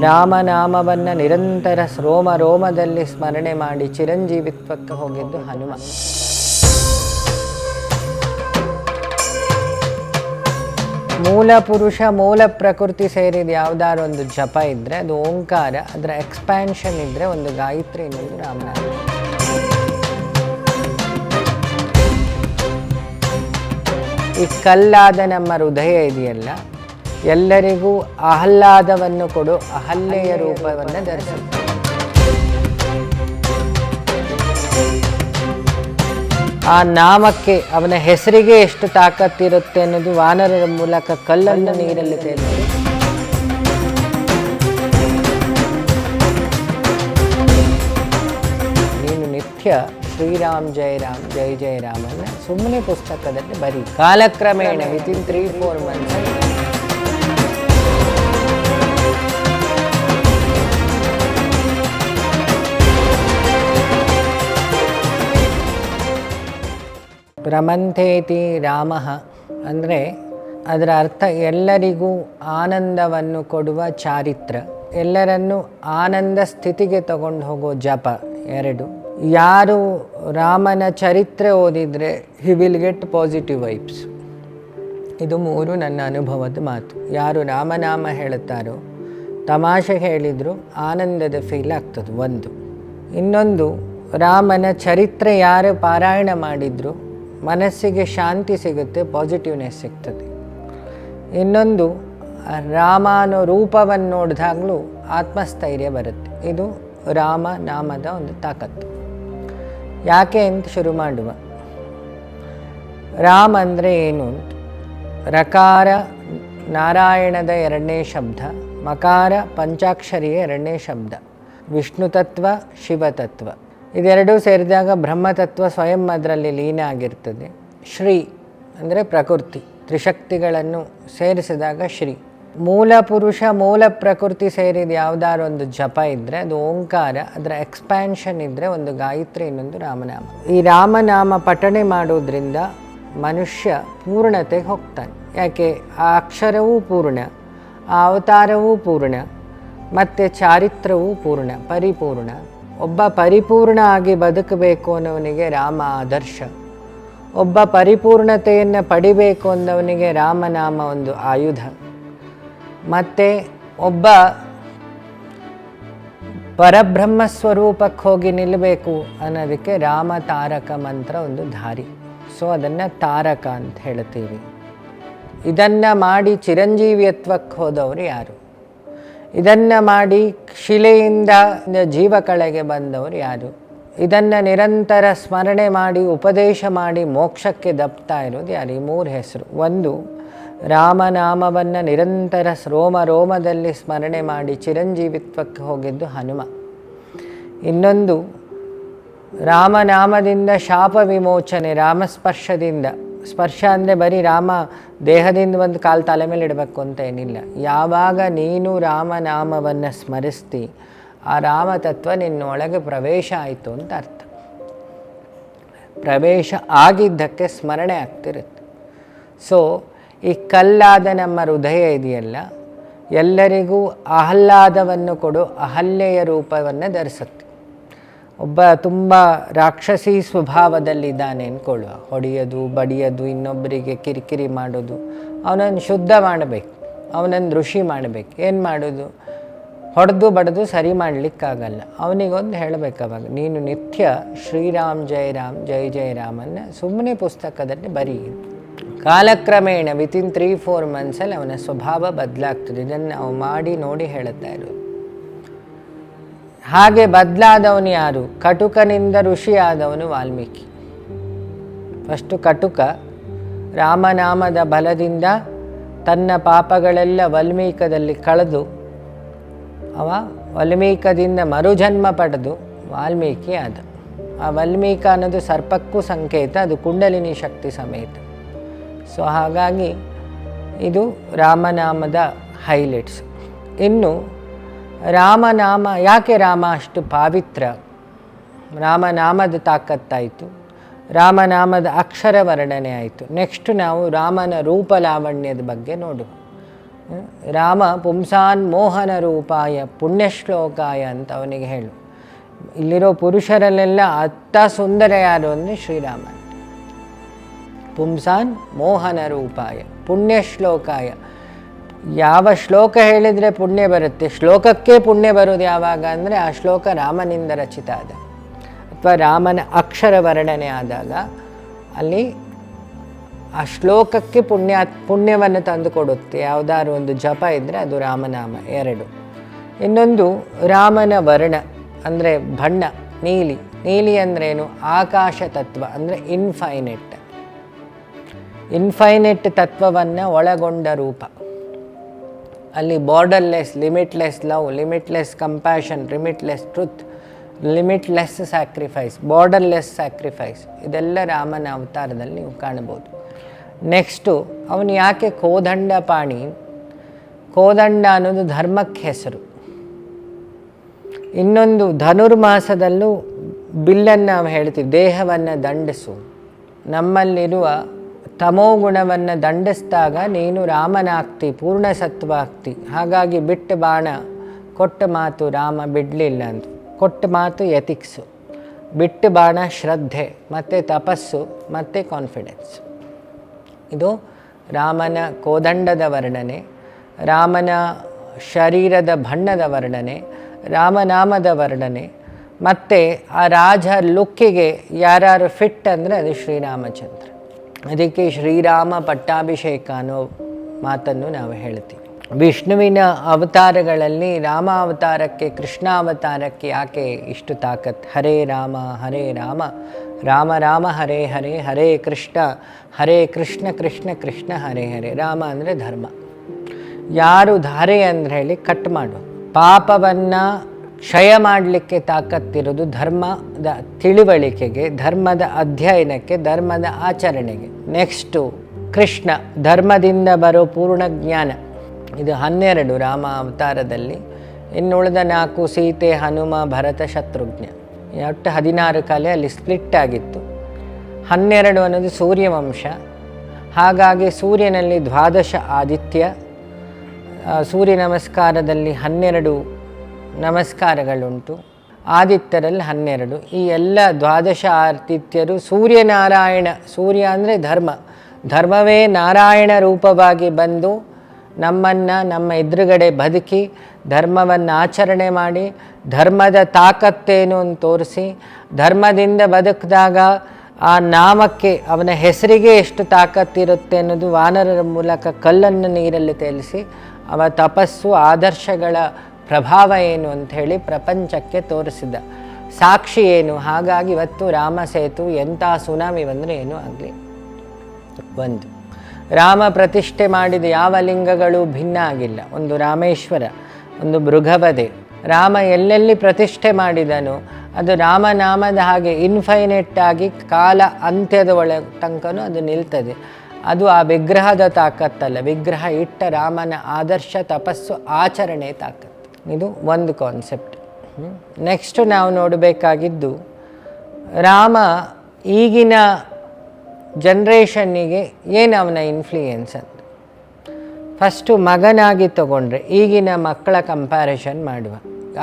ರಾಮನಾಮವನ್ನು ನಿರಂತರ ರೋಮ ರೋಮದಲ್ಲಿ ಸ್ಮರಣೆ ಮಾಡಿ ಚಿರಂಜೀವಿತ್ವಕ್ಕೆ ಹೋಗಿದ್ದು ಹನುಮ. ಮೂಲ ಪುರುಷ ಮೂಲ ಪ್ರಕೃತಿ ಸೇರಿದ ಯಾವುದಾದ್ರು ಒಂದು ಜಪ ಇದ್ದರೆ ಅದು ಓಂಕಾರ, ಅದರ ಎಕ್ಸ್ಪ್ಯಾನ್ಷನ್ ಇದ್ದರೆ ಒಂದು ಗಾಯತ್ರಿ, ಇನ್ನೊಂದು ರಾಮನಾಮ. ಈ ಕಲ್ಲಾದ ನಮ್ಮ ಹೃದಯ ಇದೆಯಲ್ಲ, ಎಲ್ಲರಿಗೂ ಆಹ್ಲಾದವನ್ನು ಕೊಡು ಅಹಲ್ಯೆಯ ರೂಪವನ್ನು ಧರಿಸುತ್ತೆ. ಆ ನಾಮಕ್ಕೆ, ಅವನ ಹೆಸರಿಗೆ ಎಷ್ಟು ತಾಕತ್ತಿರುತ್ತೆ ಅನ್ನೋದು ವಾನರರ ಮೂಲಕ ಕಲ್ಲನ್ನು ನೀರಲ್ಲಿ ತೇಲಿದೆ. ನೀನು ನಿತ್ಯ ಶ್ರೀರಾಮ್ ಜಯ ರಾಮ್ ಜೈ ಜಯ ರಾಮನ್ನ ಸುಮ್ಮನೆ ಪುಸ್ತಕದಲ್ಲಿ ಬರೀ. ಕಾಲಕ್ರಮೇಣ ವಿತಿನ್ 3-4 ಮಂತ್ಸ್ ಪ್ರಮಂಥೇತಿ ರಾಮ ಅಂದರೆ ಅದರ ಅರ್ಥ ಎಲ್ಲರಿಗೂ ಆನಂದವನ್ನು ಕೊಡುವ ಚಾರಿತ್ರ, ಎಲ್ಲರನ್ನೂ ಆನಂದ ಸ್ಥಿತಿಗೆ ತಗೊಂಡು ಹೋಗೋ ಜಪ. 2, ಯಾರು ರಾಮನ ಚರಿತ್ರೆ ಓದಿದರೆ he will get positive vibes. ಇದು 3 ನನ್ನ ಅನುಭವದ ಮಾತು. ಯಾರು ರಾಮನಾಮ ಹೇಳುತ್ತಾರೋ ತಮಾಷೆ ಹೇಳಿದರೂ ಆನಂದದ ಫೀಲ್ ಆಗ್ತದೆ 1. ಇನ್ನೊಂದು, ರಾಮನ ಚರಿತ್ರೆ ಯಾರು ಪಾರಾಯಣ ಮಾಡಿದ್ರು ಮನಸ್ಸಿಗೆ ಶಾಂತಿ ಸಿಗುತ್ತೆ, ಪಾಸಿಟಿವ್ನೆಸ್ ಸಿಗ್ತದೆ. ಇನ್ನೊಂದು, ರಾಮನ ರೂಪವನ್ನು ನೋಡಿದಾಗಲೂ ಆತ್ಮಸ್ಥೈರ್ಯ ಬರುತ್ತೆ. ಇದು ರಾಮ ನಾಮದ ಒಂದು ತಾಕತ್ತು. ಯಾಕೆ ಅಂತ ಶುರು ಮಾಡುವ. ರಾಮ ಅಂದರೆ ಏನು ಅಂತ. ರಕಾರ ನಾರಾಯಣದ 2ನೇ ಶಬ್ದ, ಮಕಾರ ಪಂಚಾಕ್ಷರಿಯ 2ನೇ ಶಬ್ದ, ವಿಷ್ಣು ತತ್ವ ಶಿವತತ್ವ ಇದೆರಡೂ ಸೇರಿದಾಗ ಬ್ರಹ್ಮತತ್ವ ಸ್ವಯಂ ಅದರಲ್ಲಿ ಲೀನ ಆಗಿರ್ತದೆ. ಶ್ರೀ ಅಂದರೆ ಪ್ರಕೃತಿ, ತ್ರಿಶಕ್ತಿಗಳನ್ನು ಸೇರಿಸಿದಾಗ ಶ್ರೀ. ಮೂಲ ಪುರುಷ ಮೂಲ ಪ್ರಕೃತಿ ಸೇರಿದ ಯಾವುದಾದ್ರು ಒಂದು ಜಪ ಇದ್ದರೆ ಅದು ಓಂಕಾರ, ಅದರ ಎಕ್ಸ್ಪ್ಯಾನ್ಷನ್ ಇದ್ದರೆ ಒಂದು ಗಾಯತ್ರಿ, ಇನ್ನೊಂದು ರಾಮನಾಮ. ಈ ರಾಮನಾಮ ಪಠಣೆ ಮಾಡೋದ್ರಿಂದ ಮನುಷ್ಯ ಪೂರ್ಣತೆಗೆ ಹೋಗ್ತಾನೆ. ಯಾಕೆ? ಆ ಅಕ್ಷರವೂ ಪೂರ್ಣ, ಆ ಅವತಾರವೂ ಪೂರ್ಣ, ಮತ್ತು ಚಾರಿತ್ರವೂ ಪೂರ್ಣ, ಪರಿಪೂರ್ಣ. ಒಬ್ಬ ಪರಿಪೂರ್ಣ ಆಗಿ ಬದುಕಬೇಕು ಅನ್ನೋವನಿಗೆ ರಾಮ ಆದರ್ಶ. ಒಬ್ಬ ಪರಿಪೂರ್ಣತೆಯನ್ನು ಪಡಿಬೇಕು ಅಂದವನಿಗೆ ರಾಮನಾಮ ಒಂದು ಆಯುಧ. ಮತ್ತು ಒಬ್ಬ ಪರಬ್ರಹ್ಮ ಸ್ವರೂಪಕ್ಕೆ ಹೋಗಿ ನಿಲ್ಲಬೇಕು ಅನ್ನೋದಕ್ಕೆ ರಾಮ ತಾರಕ ಮಂತ್ರ ಒಂದು ದಾರಿ. ಸೊ ಅದನ್ನು ತಾರಕ ಅಂತ ಹೇಳ್ತೀವಿ. ಇದನ್ನು ಮಾಡಿ ಚಿರಂಜೀವಿಯತ್ವಕ್ಕೆ ಹೋದವರು ಯಾರು? ಇದನ್ನು ಮಾಡಿ ಶಿಲೆಯಿಂದ ಜೀವಕಳೆಗೆ ಬಂದವರು ಯಾರು? ಇದನ್ನು ನಿರಂತರ ಸ್ಮರಣೆ ಮಾಡಿ ಉಪದೇಶ ಮಾಡಿ ಮೋಕ್ಷಕ್ಕೆ ದಪ್ತಾ ಇರೋದು ಯಾರು? ಈ 3 ಹೆಸರು. 1, ರಾಮನಾಮವನ್ನು ನಿರಂತರ ರೋಮ ರೋಮದಲ್ಲಿ ಸ್ಮರಣೆ ಮಾಡಿ ಚಿರಂಜೀವಿತ್ವಕ್ಕೆ ಹೋಗಿದ್ದು ಹನುಮ. ಇನ್ನೊಂದು, ರಾಮನಾಮದಿಂದ ಶಾಪ ವಿಮೋಚನೆ, ರಾಮಸ್ಪರ್ಶದಿಂದ. ಸ್ಪರ್ಶ ಅಂದರೆ ಬರೀ ರಾಮ ದೇಹದಿಂದ ಒಂದು ಕಾಲು ತಲೆ ಮೇಲೆ ಇಡಬೇಕು ಅಂತ ಏನಿಲ್ಲ. ಯಾವಾಗ ನೀನು ರಾಮನಾಮವನ್ನು ಸ್ಮರಿಸ್ತಿ ಆ ರಾಮತತ್ವ ನಿನ್ನೊಳಗೆ ಪ್ರವೇಶ ಆಯಿತು ಅಂತ ಅರ್ಥ. ಪ್ರವೇಶ ಆಗಿದ್ದಕ್ಕೆ ಸ್ಮರಣೆ ಆಗ್ತಿರುತ್ತೆ. ಸೊ ಈ ಕಲ್ಲಾದ ನಮ್ಮ ಹೃದಯ ಇದೆಯಲ್ಲ, ಎಲ್ಲರಿಗೂ ಆಹ್ಲಾದವನ್ನು ಕೊಡು ಅಹಲ್ಯೆಯ ರೂಪವನ್ನು ಧರಿಸುತ್ತೆ. ಒಬ್ಬ ತುಂಬ ರಾಕ್ಷಸಿ ಸ್ವಭಾವದಲ್ಲಿದ್ದಾನೆ ಅಂದ್ಕೊಳ್ಳುವ, ಹೊಡೆಯೋದು ಬಡಿಯೋದು, ಇನ್ನೊಬ್ಬರಿಗೆ ಕಿರಿಕಿರಿ ಮಾಡೋದು. ಅವನನ್ನು ಶುದ್ಧ ಮಾಡಬೇಕು, ಅವನನ್ನು ಋಷಿ ಮಾಡಬೇಕು. ಏನು ಮಾಡೋದು? ಹೊಡೆದು ಬಡಿದು ಸರಿ ಮಾಡಲಿಕ್ಕಾಗಲ್ಲ. ಅವನಿಗೊಂದು ಹೇಳಬೇಕು ಅವಾಗ, ನೀನು ನಿತ್ಯ ಶ್ರೀರಾಮ್ ಜಯ ರಾಮ್ ಜೈ ಜಯ ರಾಮನ್ನು ಸುಮ್ಮನೆ ಪುಸ್ತಕದಲ್ಲಿ ಬರೀ. ಕಾಲಕ್ರಮೇಣ ವಿತಿನ್ 3-4 ಮಂತ್ಸಲ್ಲಿ ಅವನ ಸ್ವಭಾವ ಬದಲಾಗ್ತದೆ. ಇದನ್ನು ನಾವು ಮಾಡಿ ನೋಡಿ ಹೇಳುತ್ತಾ ಇರೋದು. ಹಾಗೆ ಬದಲಾದವನು ಯಾರು? ಕಟುಕನಿಂದ ಋಷಿಯಾದವನು ವಾಲ್ಮೀಕಿ. ಫಸ್ಟು ಕಟುಕ ರಾಮನಾಮದ ಬಲದಿಂದ ತನ್ನ ಪಾಪಗಳೆಲ್ಲ ವಾಲ್ಮೀಕದಲ್ಲಿ ಕಳೆದು ಅವ ವಾಲ್ಮೀಕದಿಂದ ಮರುಜನ್ಮ ಪಡೆದು ವಾಲ್ಮೀಕಿ ಆದ. ಆ ವಾಲ್ಮೀಕ ಅನ್ನೋದು ಸರ್ಪಕ್ಕೂ ಸಂಕೇತ, ಅದು ಕುಂಡಲಿನಿ ಶಕ್ತಿ ಸಮೇತ. ಸೊ ಹಾಗಾಗಿ ಇದು ರಾಮನಾಮದ ಹೈಲೈಟ್ಸ್. ಇನ್ನು ರಾಮನಾಮ ಯಾಕೆ ರಾಮ ಅಷ್ಟು ಪಾವಿತ್ರ? ರಾಮನಾಮದ ತಾಕತ್ತಾಯಿತು, ರಾಮನಾಮದ ಅಕ್ಷರ ವರ್ಣನೆ ಆಯಿತು. ನೆಕ್ಸ್ಟ್ ನಾವು ರಾಮನ ರೂಪಲಾವಣ್ಯದ ಬಗ್ಗೆ ನೋಡುವ. ರಾಮ ಪುಂಸಾನ್ ಮೋಹನ ರೂಪಾಯ ಪುಣ್ಯಶ್ಲೋಕಾಯ ಅಂತ ಅವನಿಗೆ ಹೇಳು. ಇಲ್ಲಿರೋ ಪುರುಷರಲ್ಲೆಲ್ಲ ಅತ್ತ ಸುಂದರ ಯಾರು ಅಂದರೆ ಶ್ರೀರಾಮ. ಪುಂಸಾನ್ ಮೋಹನ ರೂಪಾಯ ಪುಣ್ಯಶ್ಲೋಕಾಯ. ಯಾವ ಶ್ಲೋಕ ಹೇಳಿದರೆ ಪುಣ್ಯ ಬರುತ್ತೆ, ಶ್ಲೋಕಕ್ಕೆ ಪುಣ್ಯ ಬರೋದು ಯಾವಾಗ ಅಂದರೆ ಆ ಶ್ಲೋಕ ರಾಮನಿಂದ ರಚಿತ ಆದ ಅಥವಾ ರಾಮನ ಅಕ್ಷರ ವರ್ಣನೆ ಆದಾಗ ಅಲ್ಲಿ ಆ ಶ್ಲೋಕಕ್ಕೆ ಪುಣ್ಯವನ್ನು ತಂದು ಕೊಡುತ್ತೆ. ಯಾವುದಾದ್ರು ಒಂದು ಜಪ ಇದ್ದರೆ ಅದು ರಾಮನಾಮ. 2 ಇನ್ನೊಂದು ರಾಮನ ವರ್ಣ ಅಂದರೆ ಬಣ್ಣ, ನೀಲಿ. ನೀಲಿ ಅಂದ್ರೇನು? ಆಕಾಶ ತತ್ವ ಅಂದರೆ ಇನ್ಫೈನೆಟ್ ತತ್ವವನ್ನು ಒಳಗೊಂಡ ರೂಪ. ಅಲ್ಲಿ borderless, limitless love, limitless compassion, limitless truth, limitless sacrifice, borderless sacrifice, ಇದೆಲ್ಲ ರಾಮನ ಅವತಾರದಲ್ಲಿ ನೀವು ಕಾಣ್ಬೋದು. ನೆಕ್ಸ್ಟು ಅವನು ಯಾಕೆ ಕೋದಂಡಪಾಣಿ? ಕೋದಂಡ ಅನ್ನೋದು ಧರ್ಮಕ್ಕೆ ಹೆಸರು. ಇನ್ನೊಂದು ಧನುರ್ಮಾಸದಲ್ಲೂ ಬಿಲ್ಲನ್ನು ನಾವು ಹೇಳ್ತೀವಿ, ದೇಹವನ್ನು ದಂಡಿಸು. ನಮ್ಮಲ್ಲಿರುವ ತಮೋಗುಣವನ್ನು ದಂಡಿಸಿದಾಗ ನೀನು ರಾಮನಾಗ್ತಿ, ಪೂರ್ಣ ಸತ್ವ ಆಗ್ತಿ. ಹಾಗಾಗಿ ಬಿಟ್ಟ ಬಾಣ ಕೊಟ್ಟ ಮಾತು ರಾಮ ಬಿಡಲಿಲ್ಲ ಅಂತ. ಕೊಟ್ಟ ಮಾತು ಎಥಿಕ್ಸು, ಬಿಟ್ಟ ಬಾಣ ಶ್ರದ್ಧೆ, ಮತ್ತು ತಪಸ್ಸು, ಮತ್ತು ಕಾನ್ಫಿಡೆನ್ಸ್. ಇದು ರಾಮನ ಕೋದಂಡದ ವರ್ಣನೆ, ರಾಮನ ಶರೀರದ ಬಣ್ಣದ ವರ್ಣನೆ, ರಾಮನಾಮದ ವರ್ಣನೆ. ಮತ್ತು ಆ ರಾಜ ಲುಕ್ಕಿಗೆ ಯಾರು ಫಿಟ್ ಅಂದರೆ ಅದು ಶ್ರೀರಾಮಚಂದ್ರ. ಅದಕ್ಕೆ ಶ್ರೀರಾಮ ಪಟ್ಟಾಭಿಷೇಕ ಅನ್ನೋ ಮಾತನ್ನು ನಾವು ಹೇಳ್ತೀವಿ. ವಿಷ್ಣುವಿನ ಅವತಾರಗಳಲ್ಲಿ ರಾಮ ಅವತಾರಕ್ಕೆ, ಕೃಷ್ಣ ಅವತಾರಕ್ಕೆ ಯಾಕೆ ಇಷ್ಟು ತಾಕತ್? ಹರೇ ರಾಮ ರಾಮ ರಾಮ ಹರೇ ಹರೇ, ಹರೇ ಕೃಷ್ಣ ಕೃಷ್ಣ ಕೃಷ್ಣ ಹರೇ ಹರೇ. ರಾಮ ಅಂದರೆ ಧರ್ಮ. ಯಾರು ಧಾರೆ ಅಂದರೆ ಹೇಳಿ ಕಟ್ ಮಾಡು, ಪಾಪವನ್ನು ಕ್ಷಯ ಮಾಡಲಿಕ್ಕೆ ತಾಕತ್ತಿರೋದು ಧರ್ಮದ ತಿಳಿವಳಿಕೆಗೆ, ಧರ್ಮದ ಅಧ್ಯಯನಕ್ಕೆ, ಧರ್ಮದ ಆಚರಣೆಗೆ. ನೆಕ್ಸ್ಟು ಕೃಷ್ಣ, ಧರ್ಮದಿಂದ ಬರೋ ಪೂರ್ಣ ಜ್ಞಾನ. ಇದು 12 ರಾಮ ಅವತಾರದಲ್ಲಿ. ಇನ್ನುಳಿದ 4 ಸೀತೆ, ಹನುಮ, ಭರತ, ಶತ್ರುಘ್ನ, ಒಟ್ಟು 16 ಕಲೆ ಅಲ್ಲಿ ಸ್ಪ್ಲಿಟ್ ಆಗಿತ್ತು. 12 ಅನ್ನೋದು ಸೂರ್ಯವಂಶ. ಹಾಗಾಗಿ ಸೂರ್ಯನಲ್ಲಿ 12 ಆದಿತ್ಯ, ಸೂರ್ಯ ನಮಸ್ಕಾರದಲ್ಲಿ 12 ನಮಸ್ಕಾರಗಳುಂಟು, ಆದಿತ್ಯರಲ್ಲಿ 12. ಈ ಎಲ್ಲ 12 ಆದಿತ್ಯರು ಸೂರ್ಯನಾರಾಯಣ. ಸೂರ್ಯ ಅಂದರೆ ಧರ್ಮವೇ ನಾರಾಯಣ ರೂಪವಾಗಿ ಬಂದು ನಮ್ಮನ್ನು ನಮ್ಮ ಎದುರುಗಡೆ ಬದುಕಿ ಧರ್ಮವನ್ನು ಆಚರಣೆ ಮಾಡಿ ಧರ್ಮದ ತಾಕತ್ತೇನು ಅಂತ ತೋರಿಸಿ, ಧರ್ಮದಿಂದ ಬದುಕಿದಾಗ ಆ ನಾಮಕ್ಕೆ, ಅವನ ಹೆಸರಿಗೆ ಎಷ್ಟು ತಾಕತ್ತಿರುತ್ತೆ ಅನ್ನೋದು ವಾನರರ ಮೂಲಕ ಕಲ್ಲನ್ನು ನೀರಲ್ಲಿ ತೇಲಿಸಿ ಅವ ತಪಸ್ಸು, ಆದರ್ಶಗಳ ಪ್ರಭಾವ ಏನು ಅಂಥೇಳಿ ಪ್ರಪಂಚಕ್ಕೆ ತೋರಿಸಿದ ಸಾಕ್ಷಿ ಏನು. ಹಾಗಾಗಿ ಇವತ್ತು ರಾಮ ಸೇತು ಎಂಥ ಸುನಾಮಿ ಬಂದರೆ ಏನೂ ಆಗಲಿ. ಒಂದು ರಾಮ ಪ್ರತಿಷ್ಠೆ ಮಾಡಿದ ಯಾವ ಲಿಂಗಗಳು ಭಿನ್ನ ಆಗಿಲ್ಲ. ಒಂದು ರಾಮೇಶ್ವರ, ಒಂದು ಭೃಗವಧೆ. ರಾಮ ಎಲ್ಲೆಲ್ಲಿ ಪ್ರತಿಷ್ಠೆ ಮಾಡಿದನು ಅದು ರಾಮನಾಮದ ಹಾಗೆ ಇನ್ಫೈನೆಟ್ ಆಗಿ ಕಾಲ ಅಂತ್ಯದ ತನಕನೂ ಅದು ನಿಲ್ತದೆ. ಅದು ಆ ವಿಗ್ರಹದ ತಾಕತ್ತಲ್ಲ, ವಿಗ್ರಹ ಇಟ್ಟ ರಾಮನ ಆದರ್ಶ, ತಪಸ್ಸು, ಆಚರಣೆ ತಾಕತ್ತು. ಇದು ಒಂದು ಕಾನ್ಸೆಪ್ಟ್. ನೆಕ್ಸ್ಟು ನಾವು ನೋಡಬೇಕಾಗಿದ್ದು ರಾಮ ಈಗಿನ ಜನ್ರೇಷನ್ನಿಗೆ ಏನು ಅವನ ಇನ್ಫ್ಲೂಯೆನ್ಸ್ ಅಂತ. ಫಸ್ಟು ಮಗನಾಗಿ ತಗೊಂಡ್ರೆ ಈಗಿನ ಮಕ್ಕಳ ಕಂಪ್ಯಾರಿಷನ್ ಮಾಡುವ.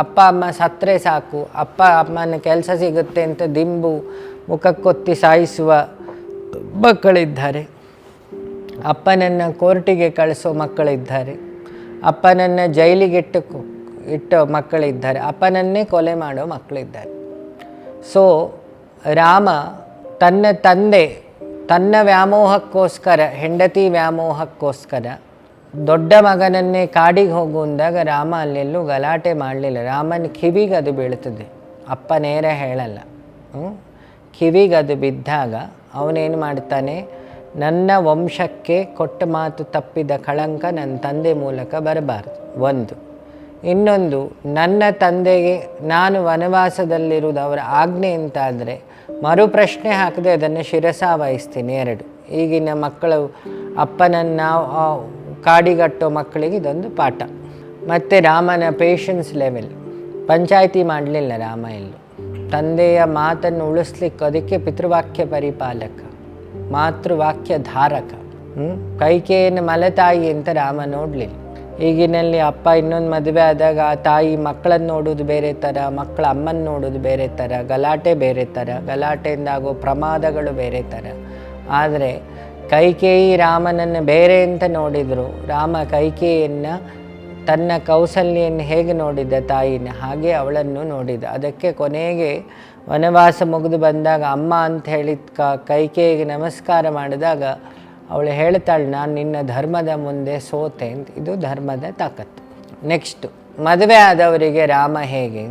ಅಪ್ಪ ಅಮ್ಮ ಸತ್ತರೆ ಸಾಕು, ಅಪ್ಪ ಅಮ್ಮನ ಕೆಲಸ ಸಿಗುತ್ತೆ ಅಂತ ದಿಂಬು ಮುಖಕ್ಕೊತ್ತಿ ಸಾಯಿಸುವ ಮಕ್ಕಳಿದ್ದಾರೆ. ಅಪ್ಪನನ್ನು ಕೋರ್ಟಿಗೆ ಕಳಿಸೋ ಮಕ್ಕಳಿದ್ದಾರೆ. ಅಪ್ಪನನ್ನು ಜೈಲಿಗೆ ಇಟ್ಟೋ ಮಕ್ಕಳಿದ್ದಾರೆ. ಅಪ್ಪನನ್ನೇ ಕೊಲೆ ಮಾಡೋ ಮಕ್ಕಳಿದ್ದಾರೆ. ಸೊ ರಾಮ ತನ್ನ ತಂದೆ, ತನ್ನ ವ್ಯಾಮೋಹಕ್ಕೋಸ್ಕರ, ಹೆಂಡತಿ ವ್ಯಾಮೋಹಕ್ಕೋಸ್ಕರ ದೊಡ್ಡ ಮಗನನ್ನೇ ಕಾಡಿಗೆ ಹೋಗು ಅಂದಾಗ ರಾಮ ಅಲ್ಲೆಲ್ಲೂ ಗಲಾಟೆ ಮಾಡಲಿಲ್ಲ. ರಾಮನ ಕಿವಿಗೆ ಅದು ಬೀಳ್ತದೆ, ಅಪ್ಪ ನೇರ ಹೇಳಲ್ಲ. ಕಿವಿಗೆ ಅದು ಬಿದ್ದಾಗ ಅವನೇನು ಮಾಡ್ತಾನೆ, ನನ್ನ ವಂಶಕ್ಕೆ ಕೊಟ್ಟ ಮಾತು ತಪ್ಪಿದ ಕಳಂಕ ನನ್ನ ತಂದೆ ಮೂಲಕ ಬರಬಾರ್ದು. ಒಂದು. ಇನ್ನೊಂದು, ನನ್ನ ತಂದೆಗೆ ನಾನು ವನವಾಸದಲ್ಲಿರುವುದು ಅವರ ಆಜ್ಞೆ ಅಂತಾದರೆ ಮರುಪ್ರಶ್ನೆ ಹಾಕದೆ ಅದನ್ನು ಶಿರಸಾವಹಿಸ್ತೀನಿ. 2. ಈಗಿನ ಮಕ್ಕಳು ಅಪ್ಪನನ್ನು ಕಾಡಿಗಟ್ಟೋ ಮಕ್ಕಳಿಗೆ ಇದೊಂದು ಪಾಠ. ಮತ್ತು ರಾಮನ ಪೇಷನ್ಸ್ ಲೆವೆಲ್. ಪಂಚಾಯಿತಿ ಮಾಡಲಿಲ್ಲ ರಾಮ ಎಲ್ಲೂ. ತಂದೆಯ ಮಾತನ್ನು ಉಳಿಸ್ಲಿಕ್ಕೆ ಅದಕ್ಕೆ ಪಿತೃವಾಕ್ಯ ಪರಿಪಾಲಕ, ಮಾತೃವಾಕ್ಯ ಧಾರಕ. ಕೈಕೇಯನ್ನು ಮಲತಾಯಿ ಅಂತ ರಾಮ ನೋಡಲಿಲ್ಲ. ಈಗಿನಲ್ಲಿ ಅಪ್ಪ ಇನ್ನೊಂದು ಮದುವೆ ಆದಾಗ ಆ ತಾಯಿ ಮಕ್ಕಳನ್ನು ನೋಡೋದು ಬೇರೆ ಥರ, ಮಕ್ಕಳ ಅಮ್ಮನ ನೋಡೋದು ಬೇರೆ ಥರ, ಗಲಾಟೆ ಬೇರೆ ಥರ, ಗಲಾಟೆಯಿಂದ ಆಗೋ ಪ್ರಮಾದಗಳು ಬೇರೆ ಥರ. ಆದರೆ ಕೈಕೇಯಿ ರಾಮನನ್ನು ಬೇರೆ ಅಂತ ನೋಡಿದರು. ರಾಮ ಕೈಕೇಯಿಯನ್ನು ತನ್ನ ಕೌಸಲ್ಯನ್ನು ಹೇಗೆ ನೋಡಿದ್ದ ತಾಯಿನ, ಹಾಗೆ ಅವಳನ್ನು ನೋಡಿದ. ಅದಕ್ಕೆ ಕೊನೆಗೆ ವನವಾಸ ಮುಗಿದು ಬಂದಾಗ ಅಮ್ಮ ಅಂತ ಹೇಳಿದ ಕೈಕೇಯಿಗೆ ನಮಸ್ಕಾರ ಮಾಡಿದಾಗ ಅವಳು ಹೇಳ್ತಾಳೆ, ನಾನು ನಿನ್ನ ಧರ್ಮದ ಮುಂದೆ ಸೋತೆ ಅಂತ. ಇದು ಧರ್ಮದ ತಾಕತ್ತು. ನೆಕ್ಸ್ಟು, ಮದುವೆ ಆದವರಿಗೆ ರಾಮ ಹೇಗೆ?